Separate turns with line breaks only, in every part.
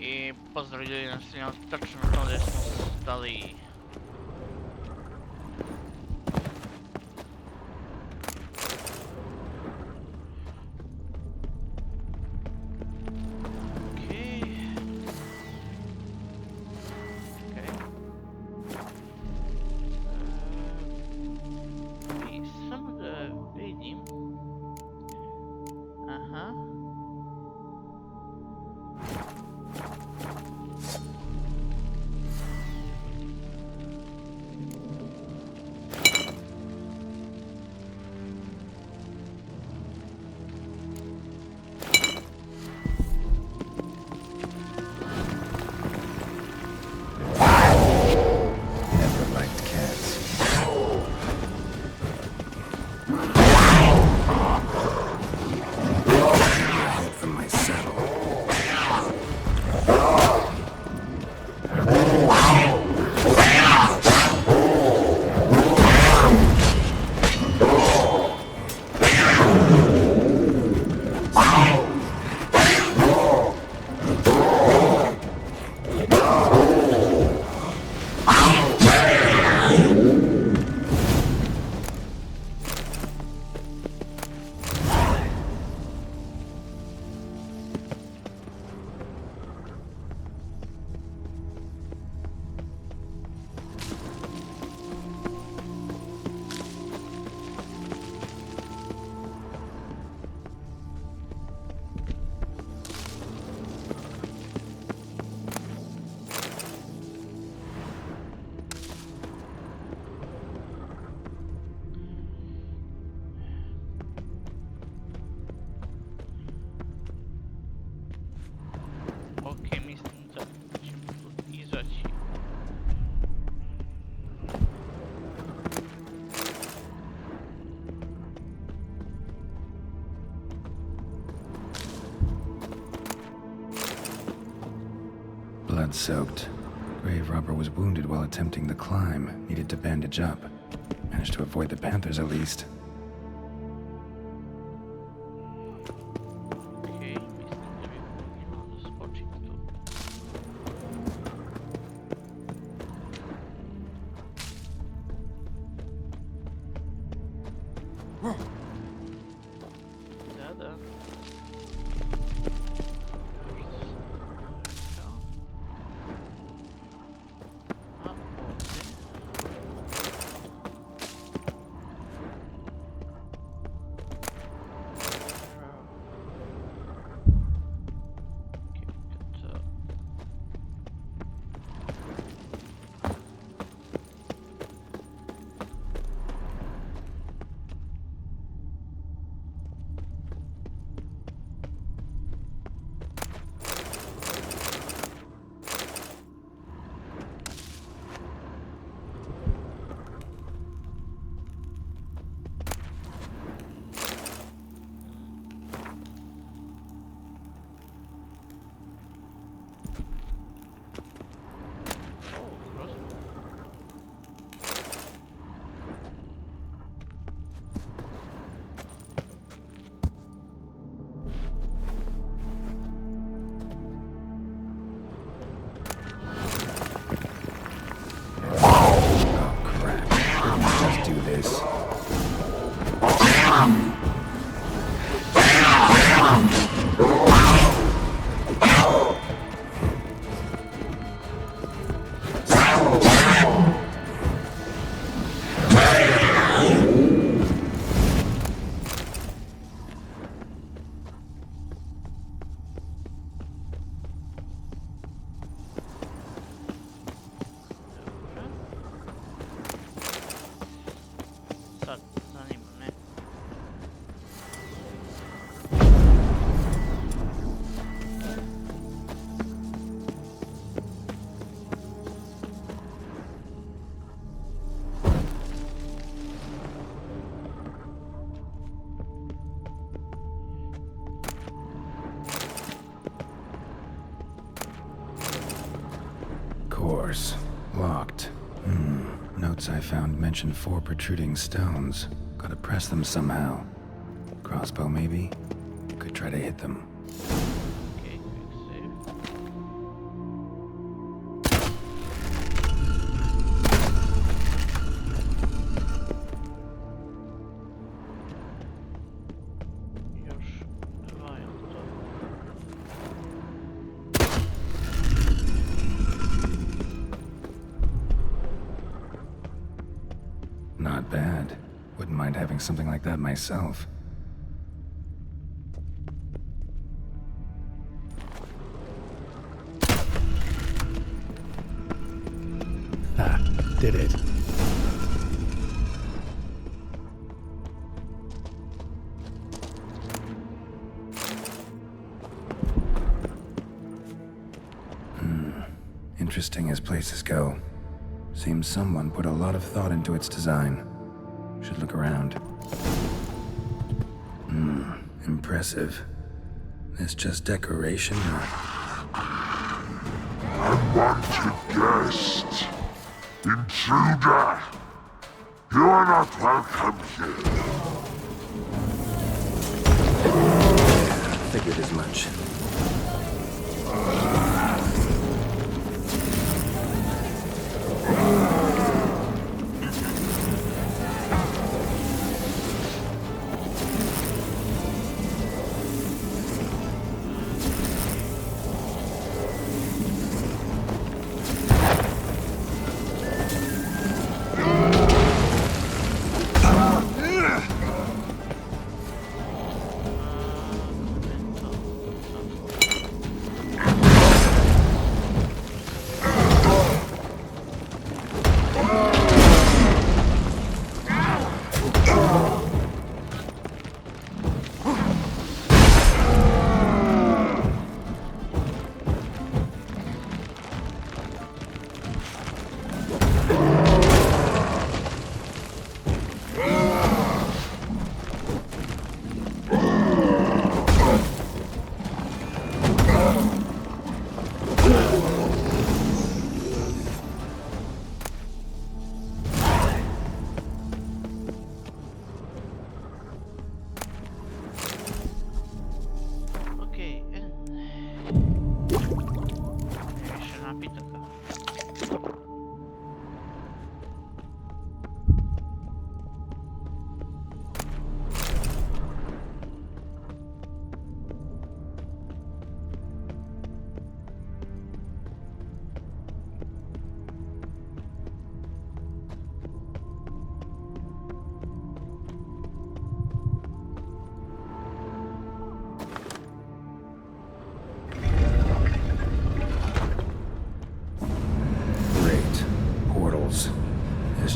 I pozdrav ljudi, nastavljamo točno na tom gdje smo stali.
Blood-soaked. Grave robber was wounded while attempting the climb. Needed to bandage up. Managed to avoid the panthers at least. Course. Locked. Notes I found mention 4 protruding stones. Gotta press them somehow. Crossbow, maybe? Could try to hit them.
Okay, quick save.
something like that myself.
Ah, did it.
Interesting as places go. Seems someone put a lot of thought into its design. Should look around. Impressive. This just decoration or...
Unwanted guest! Intruder! You are not welcome here.
Figured as much.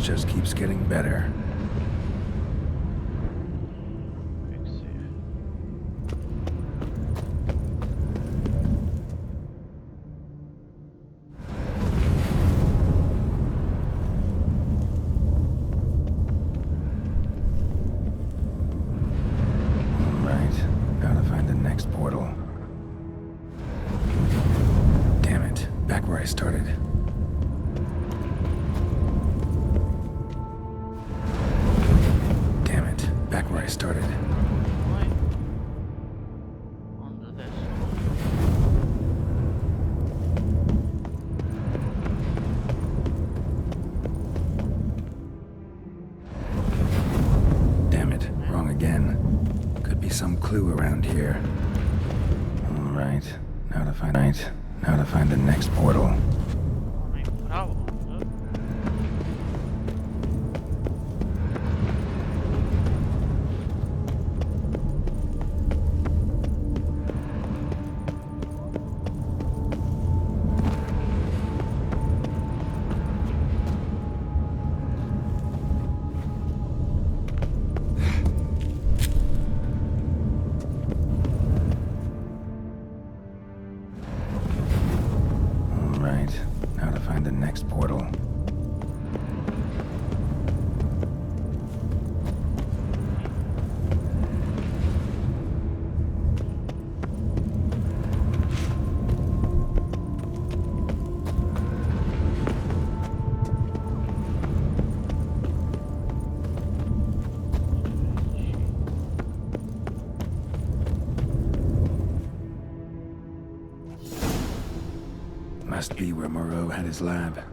Just keeps getting better. Right, gotta find the next portal. Damn it, back where I started. Back where I started. Damn it, wrong again. Could be some clue around here. Alright, now to find the next portal. Now to find the next portal. Must be where Moreau had his lab.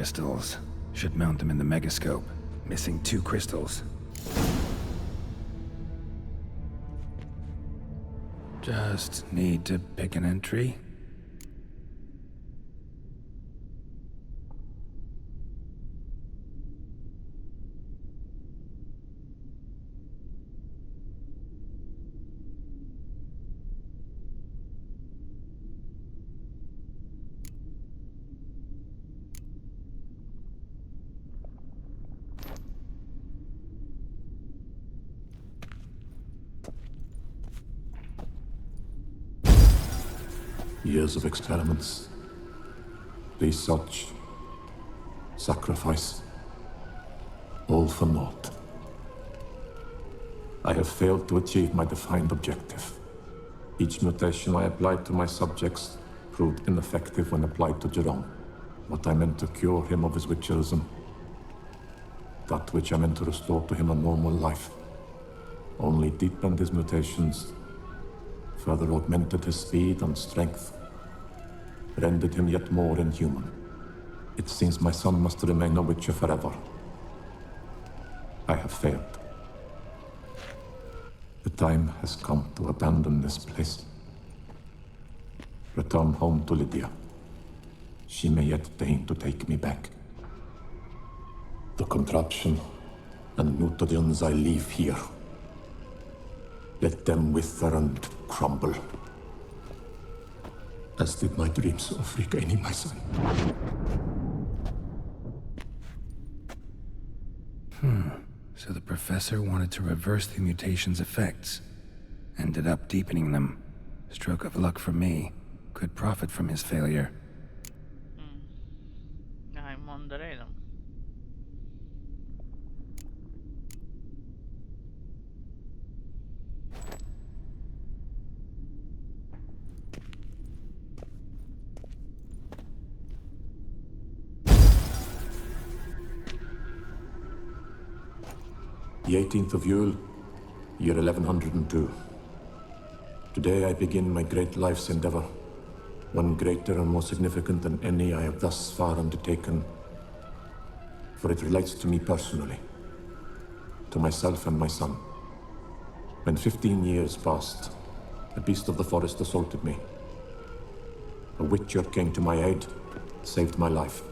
crystals. Should mount them in the megascope. Missing 2 crystals. Just need to pick an entry.
Years of experiments, research, sacrifice, all for naught. I have failed to achieve my defined objective. Each mutation I applied to my subjects proved ineffective when applied to Geralt. What I meant to cure him of his witcherism, that which I meant to restore to him a normal life, only deepened his mutations, further augmented his speed and strength, rendered him yet more inhuman. It seems my son must remain a witcher forever. I have failed. The time has come to abandon this place. Return home to Lydia. She may yet deign to take me back. The contraption and mutagens I leave here, let them wither and crumble, as did my dreams of regaining my son.
So the professor wanted to reverse the mutation's effects. Ended up deepening them. Stroke of luck for me. Could profit from his failure.
I'm on the radar.
The 18th of Yule, year 1102. Today I begin my great life's endeavor, one greater and more significant than any I have thus far undertaken, for it relates to me personally, to myself and my son. When 15 years passed, a beast of the forest assaulted me. A witcher came to my aid, saved my life.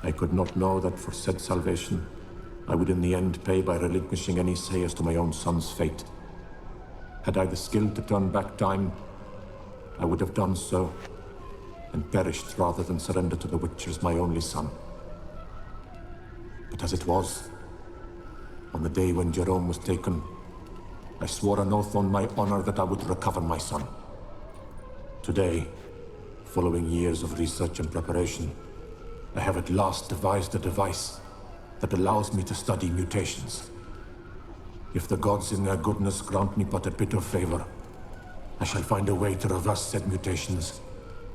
I could not know that for said salvation, I would in the end pay by relinquishing any say as to my own son's fate. Had I the skill to turn back time, I would have done so, and perished rather than surrender to the Witchers my only son. But as it was, on the day when Jerome was taken, I swore an oath on my honor that I would recover my son. Today, following years of research and preparation, I have at last devised a device that allows me to study mutations. If the gods in their goodness grant me but a bit of favor, I shall find a way to reverse said mutations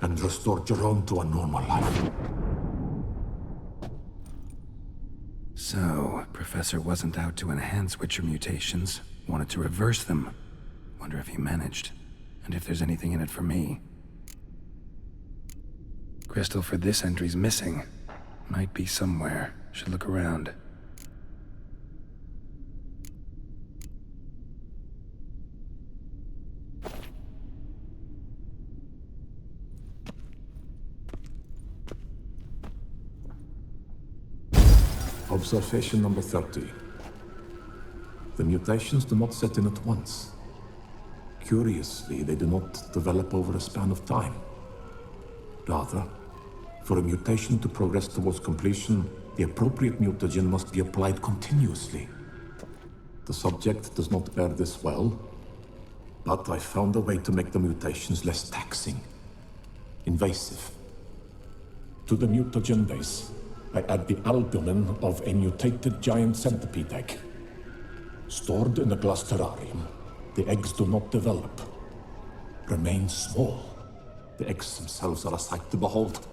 and restore Jerome to a normal life.
So, Professor wasn't out to enhance Witcher mutations, wanted to reverse them. Wonder if he managed, and if there's anything in it for me. Crystal for this entry's missing. Might be somewhere. Should look around.
Observation number 30. The mutations do not set in at once. Curiously, they do not develop over a span of time. Rather, for a mutation to progress towards completion, the appropriate mutagen must be applied continuously. The subject does not bear this well, but I found a way to make the mutations less taxing, invasive. To the mutagen base, I add the albumin of a mutated giant centipede egg. Stored in a glass terrarium, the eggs do not develop, remain small. The eggs themselves are a sight to behold.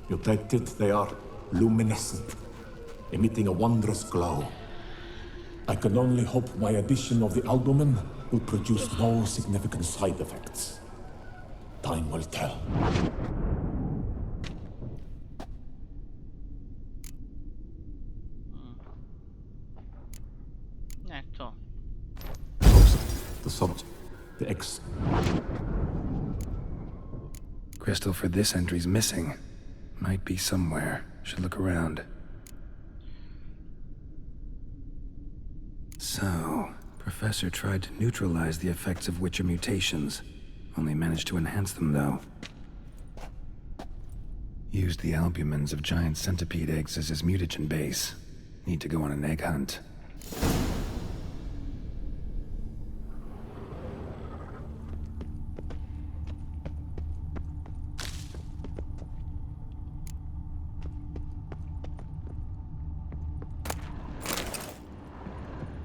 Mutated, they are luminescent, emitting a wondrous glow. I can only hope my addition of the albumin will produce no significant side effects. Time will tell. The subject, the X.
Crystal for this entry's missing. Might be somewhere. Should look around. So, Professor tried to neutralize the effects of Witcher mutations. Only managed to enhance them, though. Used the albumins of giant centipede eggs as his mutagen base. Need to go on an egg hunt.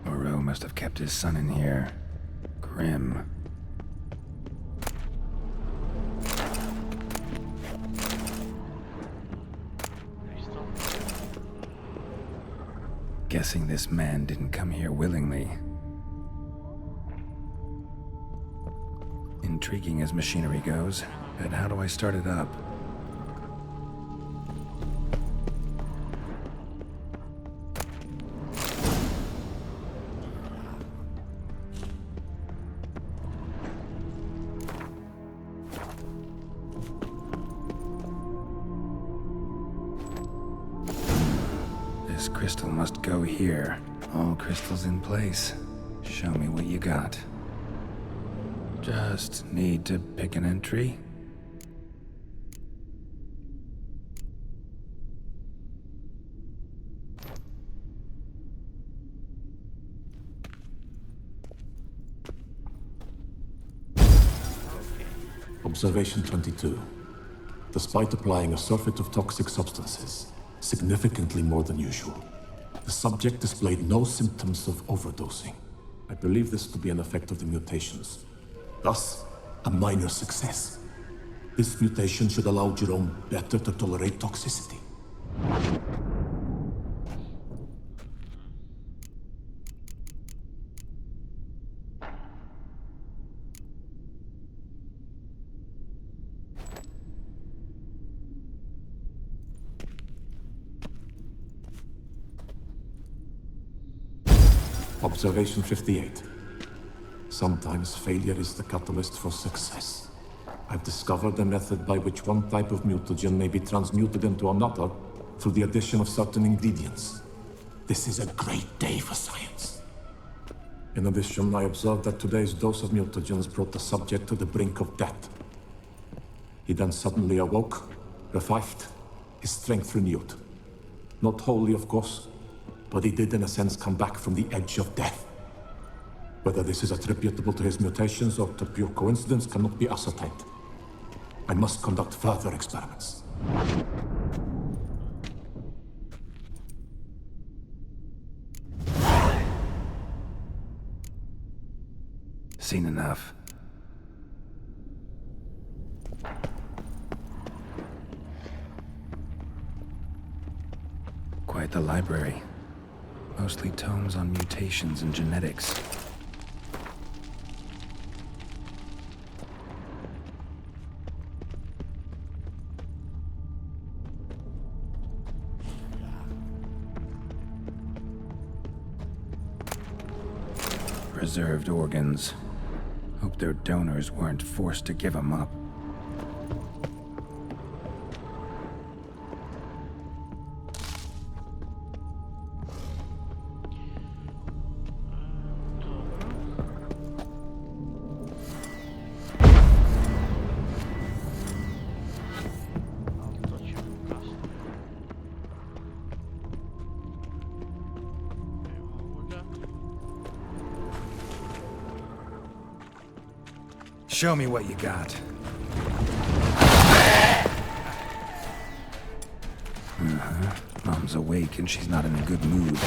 Oro must have kept his son in here. Grim. Guessing this man didn't come here willingly. Intriguing as machinery goes, but how do I start it up? This crystal must go here. All crystals in place. Show me what you got. Just need to pick an entry.
Observation 22. Despite applying a surfeit of toxic substances, significantly more than usual, the subject displayed no symptoms of overdosing. I believe this to be an effect of the mutations. Thus, a minor success. This mutation should allow Jerome better to tolerate toxicity. Observation 58. Sometimes failure is the catalyst for success. I've discovered a method by which one type of mutagen may be transmuted into another through the addition of certain ingredients. This is a great day for science. In addition, I observed that today's dose of mutagens brought the subject to the brink of death. He then suddenly awoke, revived, his strength renewed. Not wholly, of course, but he did in a sense come back from the edge of death. Whether this is attributable to his mutations or to pure coincidence cannot be ascertained. I must conduct further experiments.
Seen enough. Quite the library. Mostly tomes on mutations and genetics. Preserved organs. Hope their donors weren't forced to give them up. Show me what you got. Mom's awake and she's not in a good mood.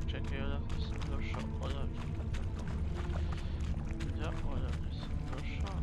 Čekaj, odakle sam došao, odakle. Da, odakle sam došao.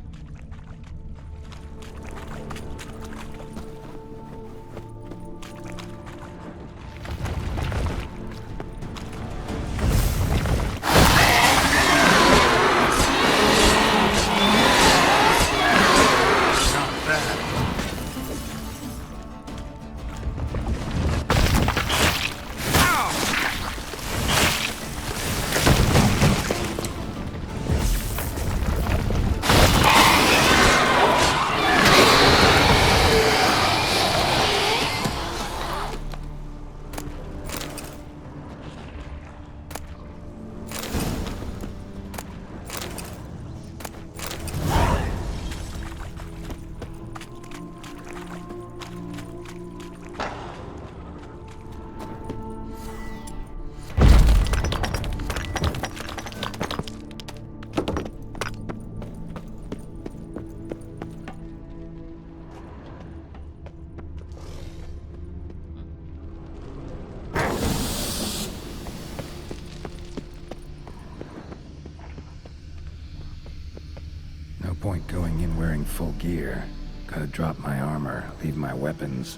Point going in wearing full gear. Gotta drop my armor, leave my weapons.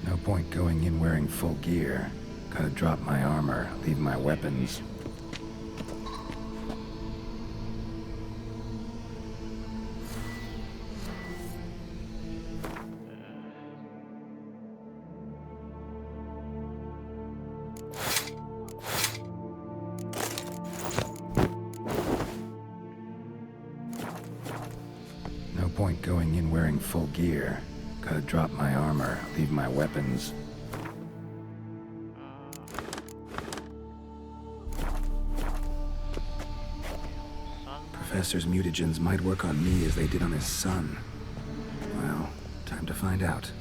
No point going in wearing full gear. Gotta drop my armor, leave my weapons. Point going in wearing full gear. Gotta drop my armor, leave my weapons. Professor's mutagens might work on me as they did on his son. Well, time to find out.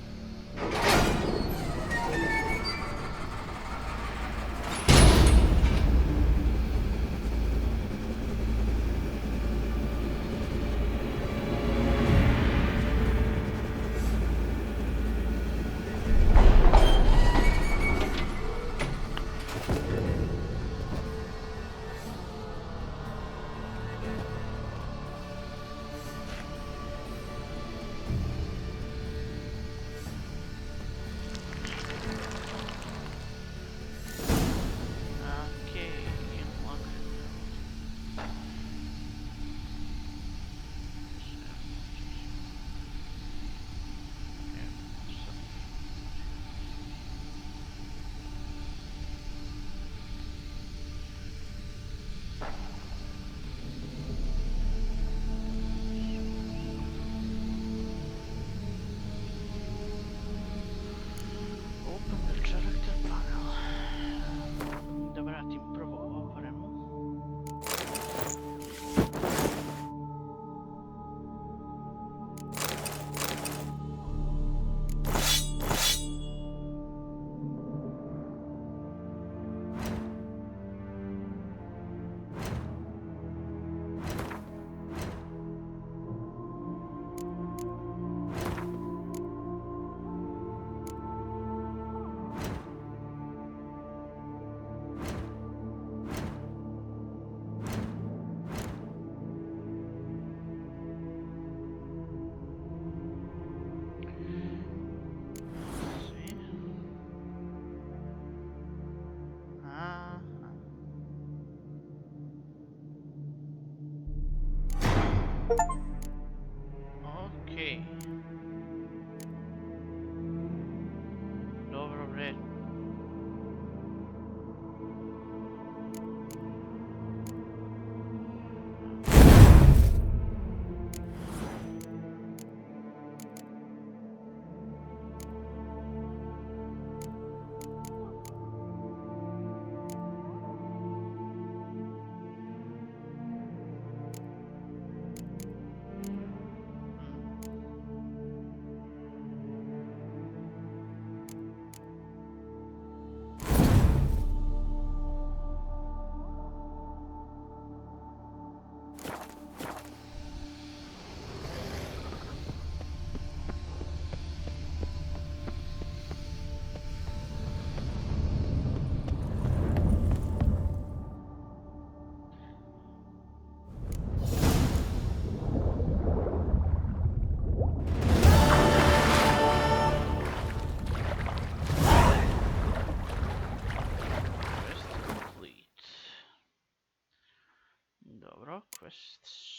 Dobro, quests.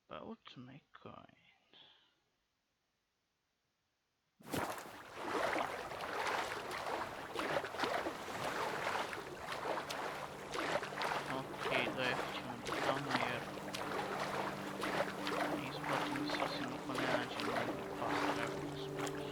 About my coin. Okej, dojechaćemo do tamo jer izplatimo sasvim oko nenađeno pas treba uspjeti.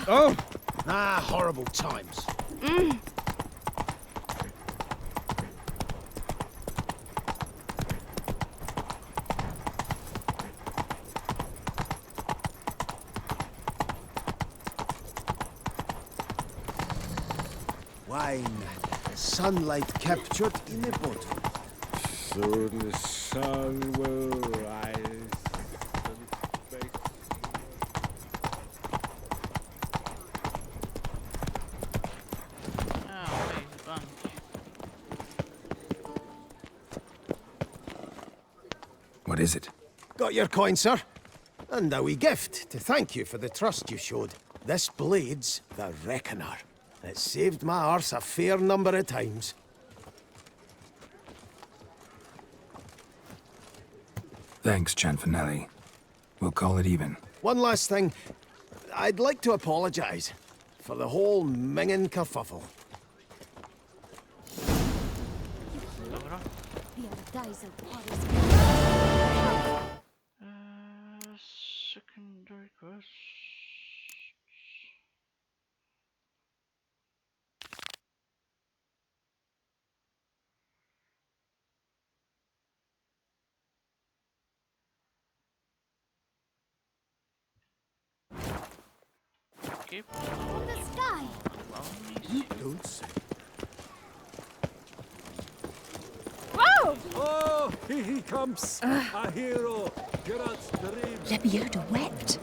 Oh! Ah, horrible times. Wine. Sunlight captured in a bottle.
Soon the sun will rise.
What is it?
Got your coin, sir. And a wee gift to thank you for the trust you showed. This blade's the Reckoner. It saved my arse a fair number of times.
Thanks, Cianfanelli. We'll call it even.
One last thing. I'd like to apologize for the whole mingin' kerfuffle.
Dobro. Secondary quest. Keep
The sky.
Don't say.
Whoa!
Oh, here he comes! A hero! Geralt's dream!
Epizoda wept.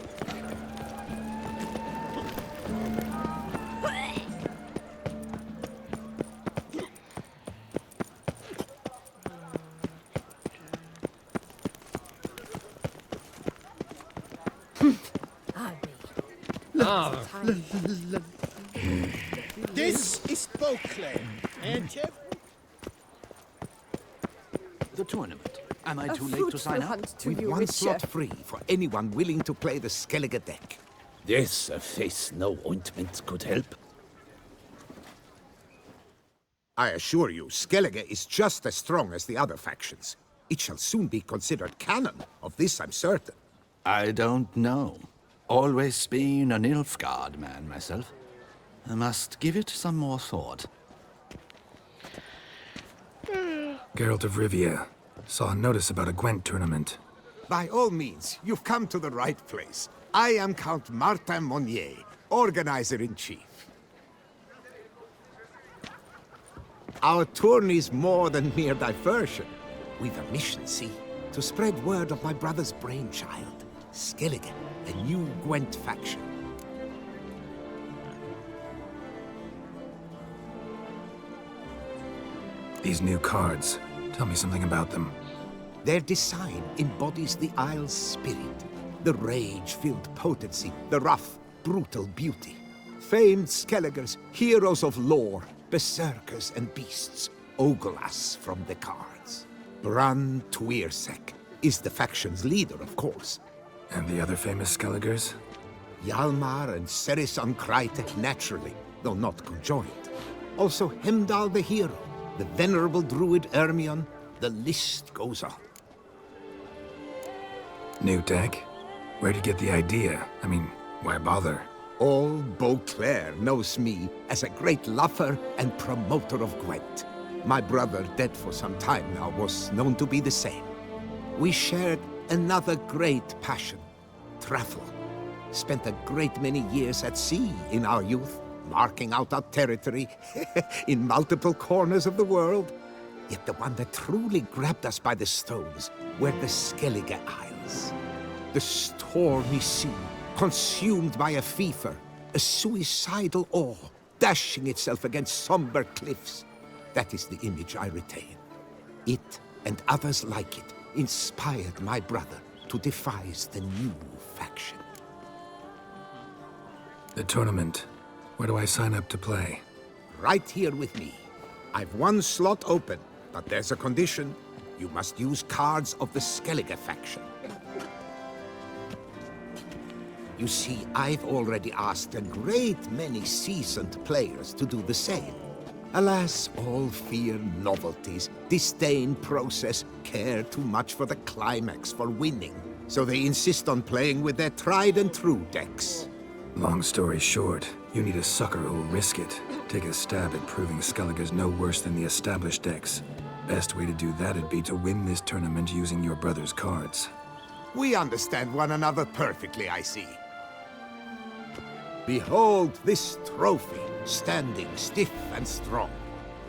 This is Beauclair, ain't you?
The tournament. Am I
A
too late to
fruitful
sign up?
hunt to
With
you,
one
Witcher.
slot free for anyone willing to play the Skellige deck.
This a face no ointment could help.
I assure you, Skellige is just as strong as the other factions. It shall soon be considered canon. Of this I'm certain.
I don't know. Always been an Nilfgaard man myself. I must give it some more thought.
Geralt of Rivije. Saw a notice about a Gwent tournament.
By all means, you've come to the right place. I am Count Martin Monnier, Organizer-in-Chief. Our tourney's more than mere diversion. We've a mission, see? To spread word of my brother's brainchild, Skellige, a new Gwent faction.
These new cards. Tell me something about them.
Their design embodies the Isle's spirit. The rage-filled potency, the rough, brutal beauty. Famed Skelligers, heroes of lore, berserkers and beasts ogle us from the cards. Bran Twirsek is the faction's leader, of course.
And the other famous Skelligers?
Hjalmar and Serisan Krytek, naturally, though not conjoined. Also Hemdall the hero, the venerable druid Ermion, the list goes on.
New tech? Where'd you get the idea? I mean, why bother?
All Beauclair knows me as a great lover and promoter of Gwent. My brother, dead for some time now, was known to be the same. We shared another great passion, travel. Spent a great many years at sea in our youth, marking out our territory in multiple corners of the world. Yet the one that truly grabbed us by the stones were the Skellige Isles. The stormy sea, consumed by a fever, a suicidal awe, dashing itself against somber cliffs. That is the image I retain. It, and others like it, inspired my brother to devise the new faction.
The tournament. Where do I sign up to play?
Right here with me. I've one slot open, but there's a condition. You must use cards of the Skellige faction. You see, I've already asked a great many seasoned players to do the same. Alas, all fear novelties, disdain process, care too much for the climax, for winning. So they insist on playing with their tried and true decks.
Long story short, you need a sucker who'll risk it. Take a stab at proving Skellige's no worse than the established decks. Best way to do that'd be to win this tournament using your brother's cards.
We understand one another perfectly, I see. Behold this trophy, standing stiff and strong.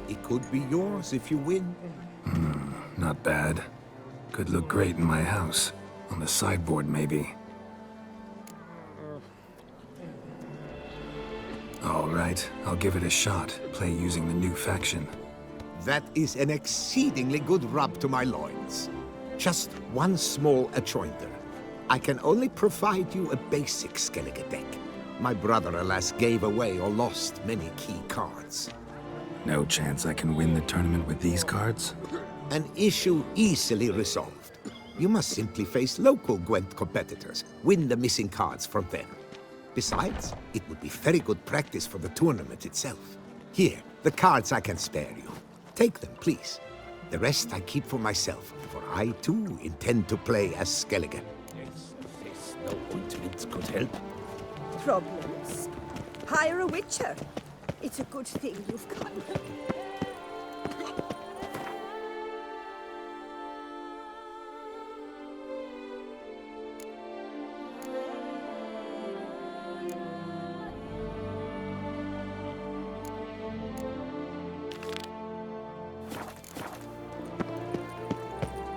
It could be yours if you win.
Not bad. Could look great in my house. On the sideboard, maybe. All right, I'll give it a shot. Play using the new faction.
That is an exceedingly good rub to my loins. Just one small adjoinder. I can only provide you a basic Skellige deck. My brother, alas, gave away or lost many key cards.
No chance I can win the tournament with these cards?
An issue easily resolved. You must simply face local Gwent competitors, win the missing cards from them. Besides, it would be very good practice for the tournament itself. Here, the cards I can spare you. Take them, please. The rest I keep for myself, for I too intend to play as Skellige.
Yes, no ointment could help.
Problems? Hire a witcher. It's a good thing you've come.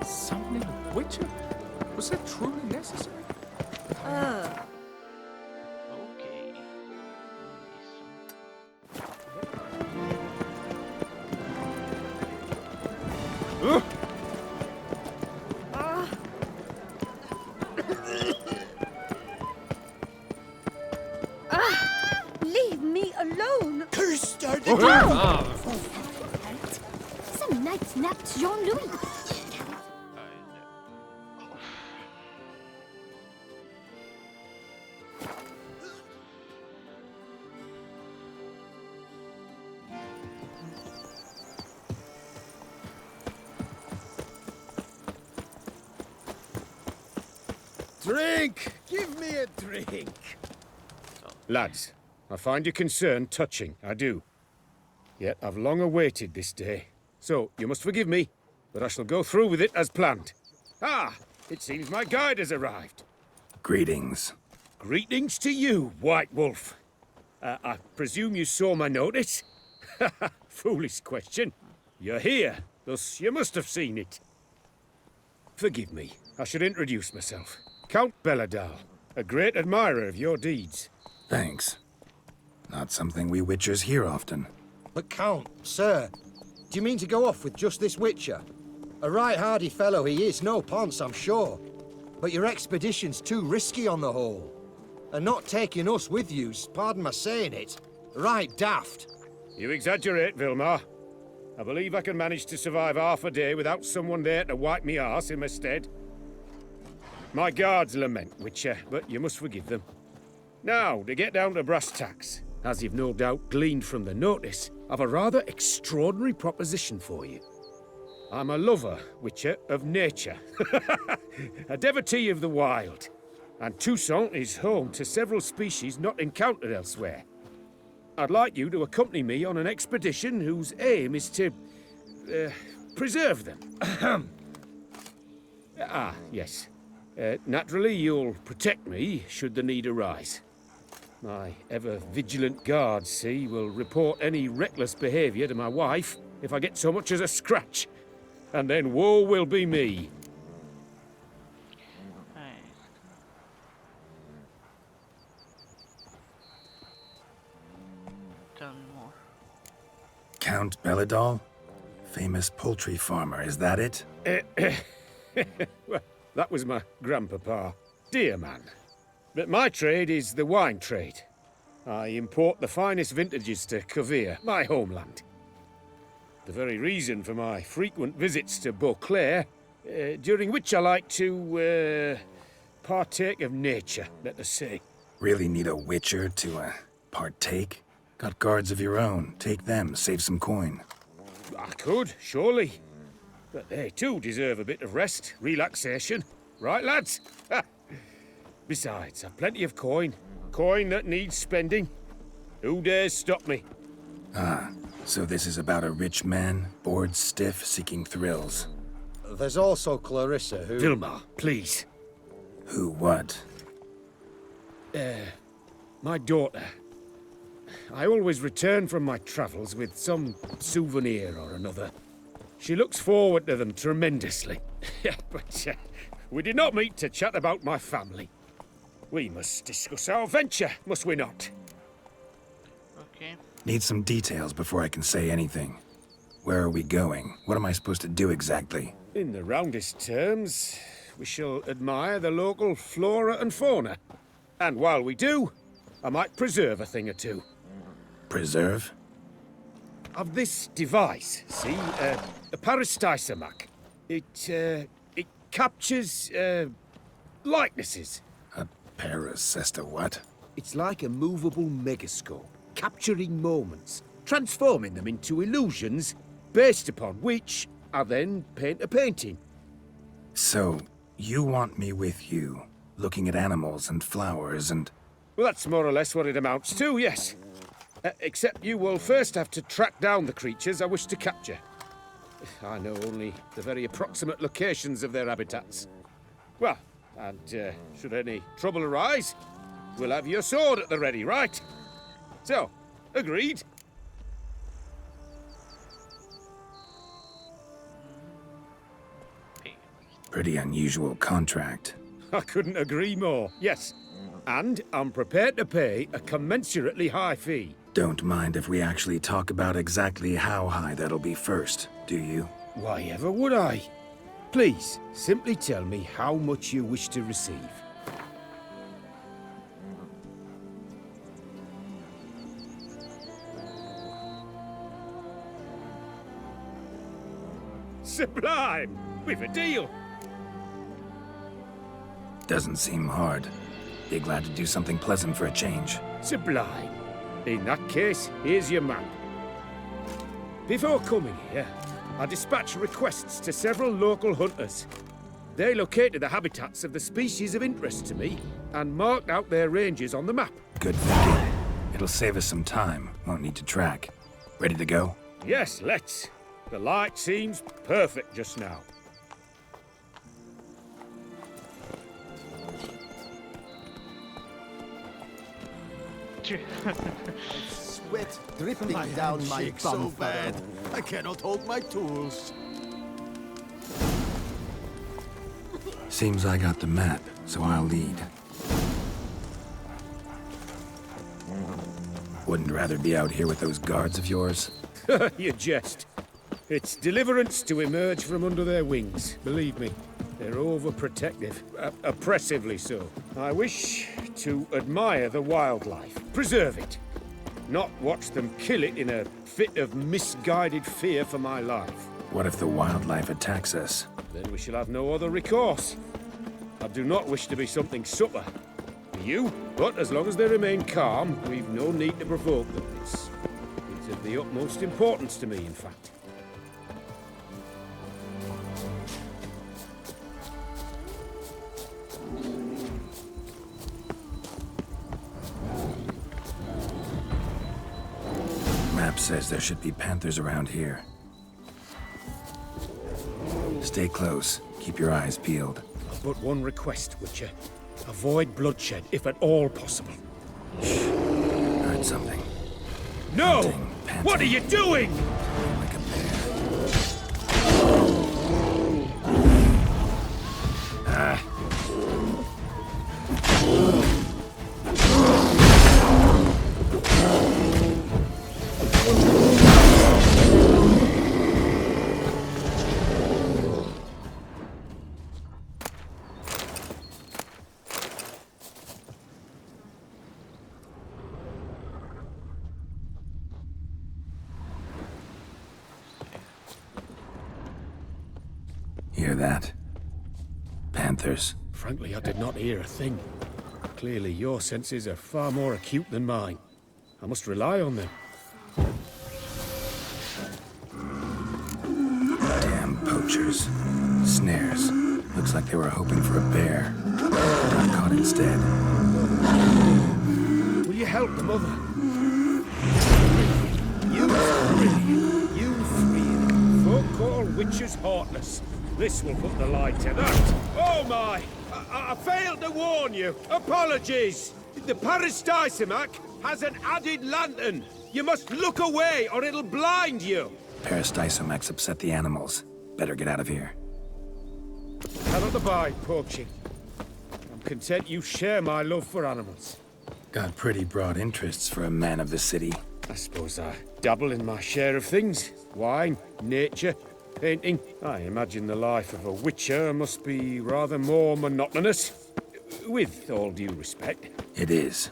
Summoning a witcher? Was that truly necessary?
Okay.
Leave me alone!
Some night napped Jean-Louis.
Drink! Give me a drink! Lads, I find your concern touching, I do. Yet I've long awaited this day. So, you must forgive me, but I shall go through with it as planned. Ah! It seems my guide has arrived.
Greetings.
Greetings to you, White Wolf. I presume you saw my notice? Foolish question. You're here, thus you must have seen it. Forgive me, I should introduce myself. Count Belladal, a great admirer of your deeds.
Thanks. Not something we witchers hear often.
But Count, sir, do you mean to go off with just this witcher? A right hardy fellow he is, no ponce, I'm sure. But your expedition's too risky on the whole. And not taking us with you's, pardon my saying it, right daft.
You exaggerate, Vilmar. I believe I can manage to survive half a day without someone there to wipe me arse in my stead. My guards lament, Witcher, but you must forgive them. Now, to get down to brass tacks, as you've no doubt gleaned from the notice, I've a rather extraordinary proposition for you. I'm a lover, Witcher, of nature. A devotee of the wild. And Toussaint is home to several species not encountered elsewhere. I'd like you to accompany me on an expedition whose aim is to preserve them. Yes. Naturally, you'll protect me should the need arise. My ever-vigilant guards, see, will report any reckless behaviour to my wife if I get so much as a scratch. And then woe will be me.
Tell me more.
Count Belladol? Famous poultry farmer, is that it?
Well, that was my grandpapa. Dear man. But my trade is the wine trade. I import the finest vintages to Kovir, my homeland. The very reason for my frequent visits to Beauclair, during which I like to partake of nature, let us say.
Really need a witcher to partake? Got guards of your own. Take them, save some coin.
I could, surely. But they too deserve a bit of rest, relaxation. Right, lads? Besides, I've plenty of coin. Coin that needs spending. Who dares stop me?
Ah, so this is about a rich man, bored stiff, seeking thrills.
There's also Clarissa, who...
Vilmar, please.
Who what?
My daughter. I always return from my travels with some souvenir or another. She looks forward to them tremendously. But we did not meet to chat about my family. We must discuss our venture, must we not?
Okay.
Need some details before I can say anything. Where are we going? What am I supposed to do exactly?
In the roundest terms, we shall admire the local flora and fauna. And while we do, I might preserve a thing or two.
Preserve?
Of this device, see? A parastisomac. It captures, likenesses.
A parasesta what?
It's like a movable megascope, capturing moments, transforming them into illusions, based upon which I then paint a painting.
So, you want me with you, looking at animals and flowers and...
Well, that's more or less what it amounts to, yes. Except you will first have to track down the creatures I wish to capture. I know only the very approximate locations of their habitats. Well, and should any trouble arise, we'll have your sword at the ready, right? So, agreed?
Pretty unusual contract.
I couldn't agree more, yes. And I'm prepared to pay a commensurately high fee.
Don't mind if we actually talk about exactly how high that'll be first, do you?
Why ever would I? Please, simply tell me how much you wish to receive. Sublime! We've a deal!
Doesn't seem hard. Be glad to do something pleasant for a change.
Sublime. In that case, here's your map. Before coming here, I dispatched requests to several local hunters. They located the habitats of the species of interest to me and marked out their ranges on the map.
Good thinking. It'll save us some time. Won't need to track. Ready to go?
Yes, let's. The light seems perfect just now.
Sweat dripping down my bum pad. I cannot hold my tools.
Seems I got the map, so I'll lead. Wouldn't rather be out here with those guards of yours?
You jest. It's deliverance to emerge from under their wings, believe me. They're overprotective, oppressively so. I wish to admire the wildlife, preserve it. not watch them kill it in a fit of misguided fear for my life.
What if the wildlife attacks us?
Then we shall have no other recourse. I do not wish to be something supper for you, but as long as they remain calm, we've no need to provoke them. It's of the utmost importance to me, in fact.
Map says there should be panthers around here. Stay close. Keep your eyes peeled.
But one request, Witcher. Avoid bloodshed, if at all possible.
Heard something.
No!
Hunting, panting.
What are you doing?
Like a bear. Hear that? Panthers.
Frankly, I did not hear a thing. Clearly, your senses are far more acute than mine. I must rely on them.
Damn poachers. Snares. Looks like they were hoping for a bear. Got caught instead.
Will you help the mother? You free. You free. Folk call witches heartless. This will put the light to that. Oh my! I failed to warn you. Apologies. The Parastysomac has an added lantern. You must look away or it'll blind you.
Parastysomacs upset the animals. Better get out of here.
Cannot abide poaching. I'm content you share my love for animals.
Got pretty broad interests for a man of the city.
I suppose I dabble in my share of things. Wine, nature, painting. I imagine the life of a witcher must be rather more monotonous. With all due respect.
It is.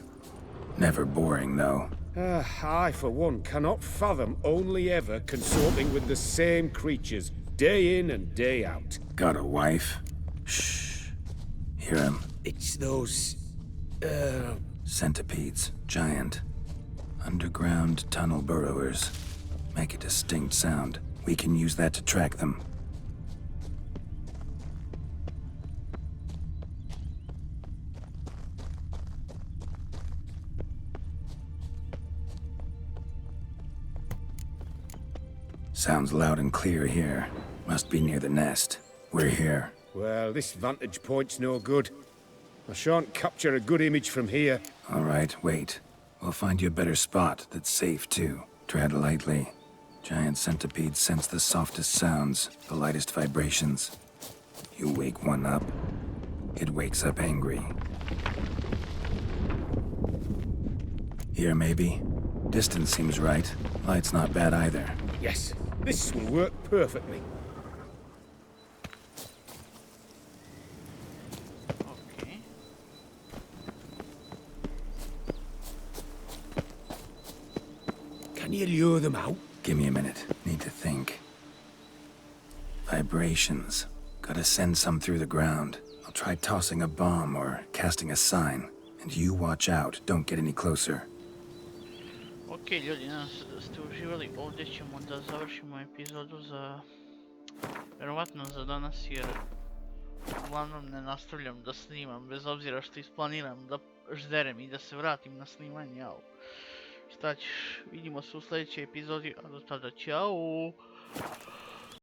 Never boring, though.
I, for one, cannot fathom only ever consorting with the same creatures, day in and day out.
Got a wife? Shh. Hear him?
It's those...
Centipedes. Giant. Underground tunnel burrowers. Make a distinct sound. We can use that to track them. Sounds loud and clear here. Must be near the nest. We're here.
Well, this vantage point's no good. I shan't capture a good image from here.
All right, wait. We'll find you a better spot that's safe, too. Tread lightly. Giant centipedes sense the softest sounds, the lightest vibrations. You wake one up, it wakes up angry. Here, maybe? Distance seems right. Light's not bad either.
Yes, this will work perfectly.
Okay.
Can you lure them out?
Give me a minute. Need to think. Vibrations. Gotta send some through the ground. I'll try tossing a bomb or casting a sign. And you watch out. Don't get any closer.
Ok, ljudi, nadam se da ste uživali. Ovdje ćemo da završimo epizodu za... Vjerovatno za danas, jer... Uglavnom ne nastavljam da snimam, bez obzira što isplaniram da žderem i da se vratim na snimanje, jao. Šta ćeš, vidimo se u sljedećoj epizodi, a do tada, ćao!